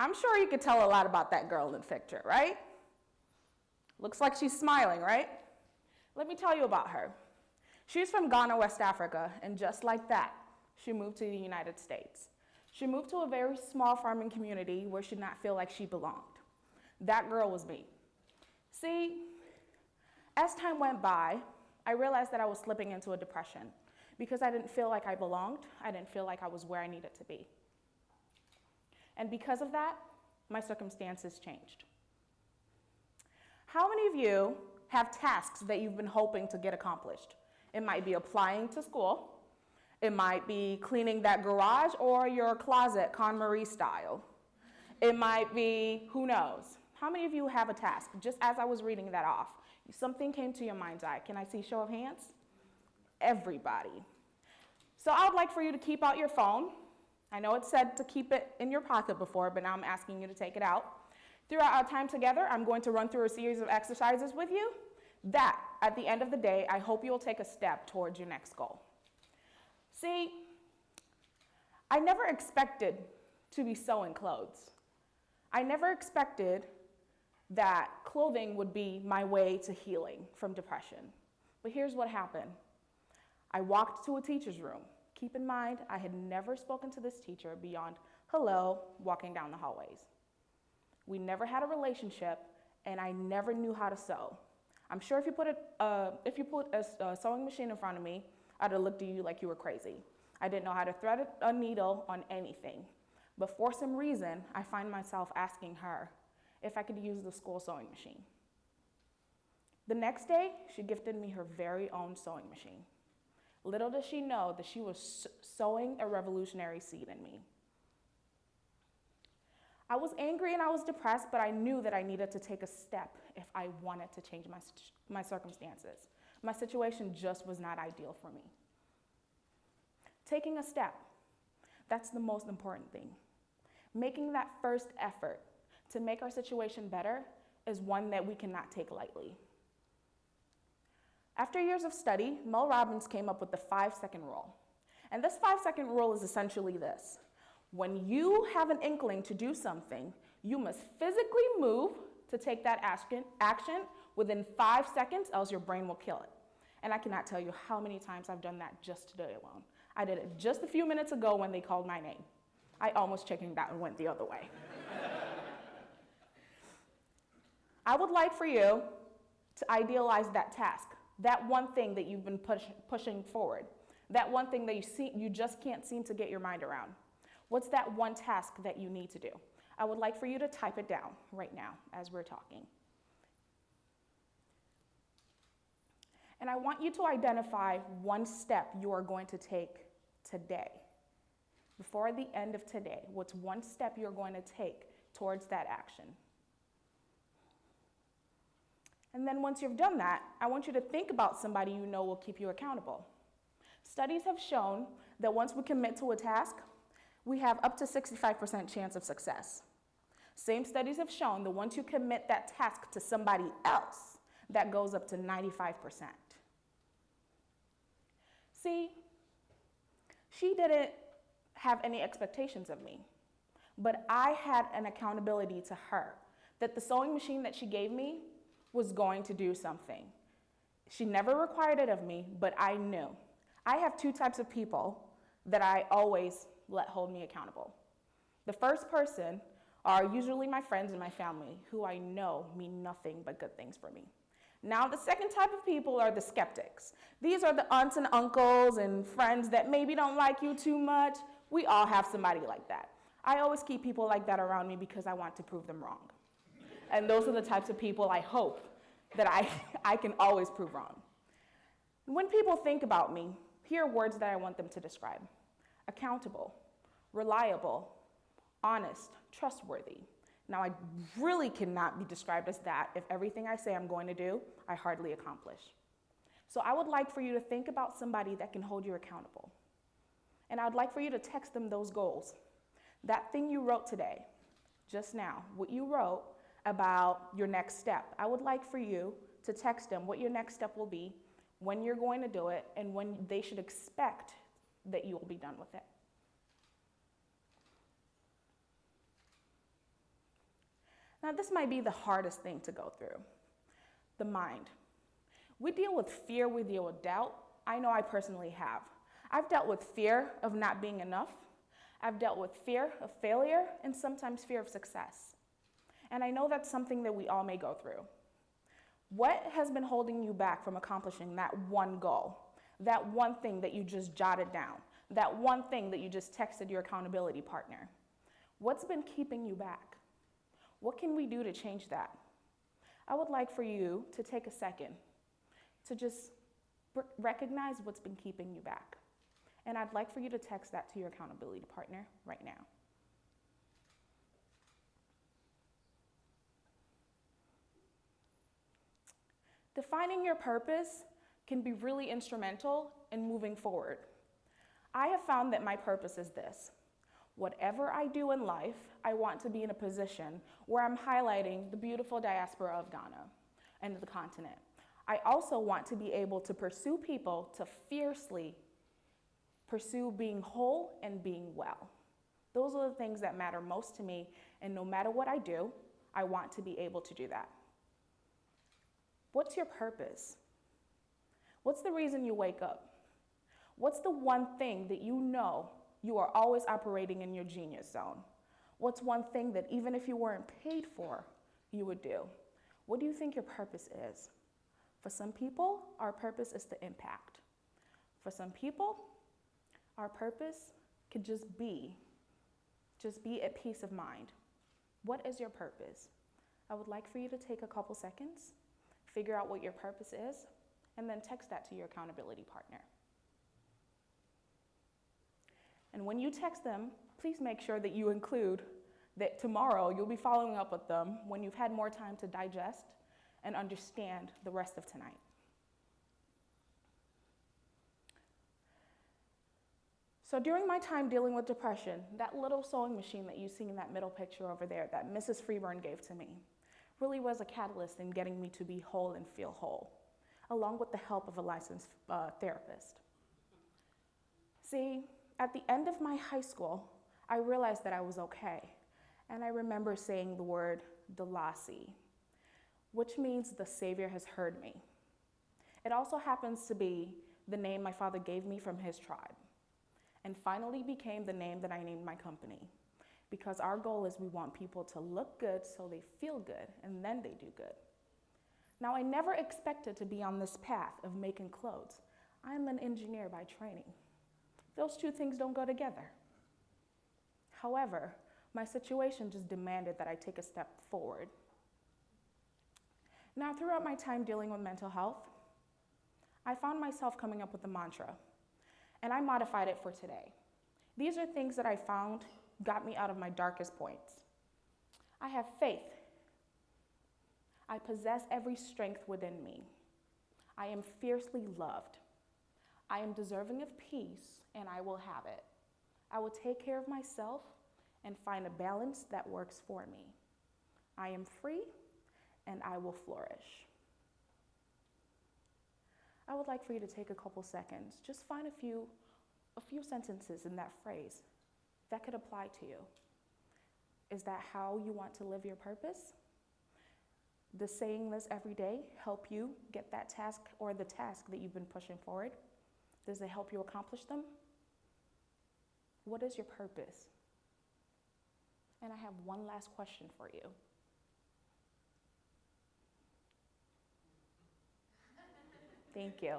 I'm sure you could tell a lot about that girl in the picture, right? Looks like she's smiling, right? Let me tell you about her. She's from Ghana, West Africa, and just like that, she moved to the United States. She moved to a very small farming community where she did not feel like she belonged. That girl was me. See, as time went by, I realized that I was slipping into a depression because I didn't feel like I belonged. I didn't feel like I was where I needed to be. And because of that, my circumstances changed. How many of you have tasks that you've been hoping to get accomplished? It might be applying to school. It might be cleaning that garage or your closet, KonMari style. It might be, who knows? How many of you have a task? Just as I was reading that off, something came to your mind's eye. Can I see show of hands? Everybody. So I would like for you to keep out your phone. I know it said to keep it in your pocket before, but now I'm asking you to take it out. Throughout our time together, I'm going to run through a series of exercises with you that, at the end of the day, I hope you'll take a step towards your next goal. See, I never expected to be sewing clothes. I never expected that clothing would be my way to healing from depression. But here's what happened. I walked to a teacher's room. Keep in mind, I had never spoken to this teacher beyond hello, walking down the hallways. We never had a relationship, and I never knew how to sew. I'm sure if you put a sewing machine in front of me, I'd have looked at you like you were crazy. I didn't know how to thread a needle on anything. But for some reason, I find myself asking her if I could use the school sewing machine. The next day, she gifted me her very own sewing machine. Little does she know that she was sowing a revolutionary seed in me. I was angry and I was depressed, but I knew that I needed to take a step if I wanted to change my circumstances. My situation just was not ideal for me. Taking a step, that's the most important thing. Making that first effort to make our situation better is one that we cannot take lightly. After years of study, Mel Robbins came up with the 5-second rule. And this 5-second rule is essentially this. When you have an inkling to do something, you must physically move to take that action within 5 seconds, else your brain will kill it. And I cannot tell you how many times I've done that just today alone. I did it just a few minutes ago when they called my name. I almost chickened out and went the other way. I would like for you to idealize that task, that one thing that you've been pushing forward, that one thing that you just can't seem to get your mind around. What's that one task that you need to do? I would like for you to type it down right now as we're talking. And I want you to identify one step you are going to take today. Before the end of today, what's one step you're going to take towards that action? And then once you've done that, I want you to think about somebody you know will keep you accountable. Studies have shown that once we commit to a task, we have up to 65% chance of success. Same studies have shown that once you commit that task to somebody else, that goes up to 95%. See, she didn't have any expectations of me, but I had an accountability to her that the sewing machine that she gave me was going to do something. She never required it of me, but I knew. I have two types of people that I always let hold me accountable. The first person are usually my friends and my family, who I know mean nothing but good things for me. Now, the second type of people are the skeptics. These are the aunts and uncles and friends that maybe don't like you too much. We all have somebody like that. I always keep people like that around me because I want to prove them wrong. And those are the types of people I hope that I can always prove wrong. When people think about me, here are words that I want them to describe. Accountable, reliable, honest, trustworthy. Now, I really cannot be described as that if everything I say I'm going to do, I hardly accomplish. So I would like for you to think about somebody that can hold you accountable. And I would like for you to text them those goals. That thing you wrote today, just now, what you wrote about your next step, I would like for you to text them what your next step will be, when you're going to do it, and when they should expect that you will be done with it. Now, this might be the hardest thing to go through, the mind. We deal with fear, we deal with doubt. I know I personally have. I've dealt with fear of not being enough. I've dealt with fear of failure and sometimes fear of success. And I know that's something that we all may go through. What has been holding you back from accomplishing that one goal? That one thing that you just jotted down? That one thing that you just texted your accountability partner? What's been keeping you back? What can we do to change that? I would like for you to take a second to just recognize what's been keeping you back. And I'd like for you to text that to your accountability partner right now. Defining your purpose can be really instrumental in moving forward. I have found that my purpose is this. Whatever I do in life, I want to be in a position where I'm highlighting the beautiful diaspora of Ghana and the continent. I also want to be able to pursue people to fiercely pursue being whole and being well. Those are the things that matter most to me, and no matter what I do, I want to be able to do that. What's your purpose? What's the reason you wake up? What's the one thing that you know you are always operating in your genius zone? What's one thing that even if you weren't paid for, you would do? What do you think your purpose is? For some people, our purpose is to impact. For some people, our purpose could just be at peace of mind. What is your purpose? I would like for you to take a couple seconds, figure out what your purpose is, and then text that to your accountability partner. And when you text them, please make sure that you include that tomorrow you'll be following up with them when you've had more time to digest and understand the rest of tonight. So during my time dealing with depression, that little sewing machine that you see in that middle picture over there that Mrs. Freeburn gave to me really was a catalyst in getting me to be whole and feel whole, along with the help of a licensed therapist. See, at the end of my high school, I realized that I was okay, and I remember saying the word Dalasi, which means the Savior has heard me. It also happens to be the name my father gave me from his tribe, and finally became the name that I named my company, because our goal is we want people to look good so they feel good, and then they do good. Now, I never expected to be on this path of making clothes. I'm an engineer by training. Those two things don't go together. However, my situation just demanded that I take a step forward. Now, throughout my time dealing with mental health, I found myself coming up with a mantra, and I modified it for today. These are things that I found got me out of my darkest points. I have faith. I possess every strength within me. I am fiercely loved. I am deserving of peace, and I will have it. I will take care of myself and find a balance that works for me. I am free, and I will flourish. I would like for you to take a couple seconds. Just find a few sentences in that phrase that could apply to you. Is that how you want to live your purpose? Does saying this every day help you get that task or the task that you've been pushing forward? Does it help you accomplish them? What is your purpose? And I have one last question for you. Thank you.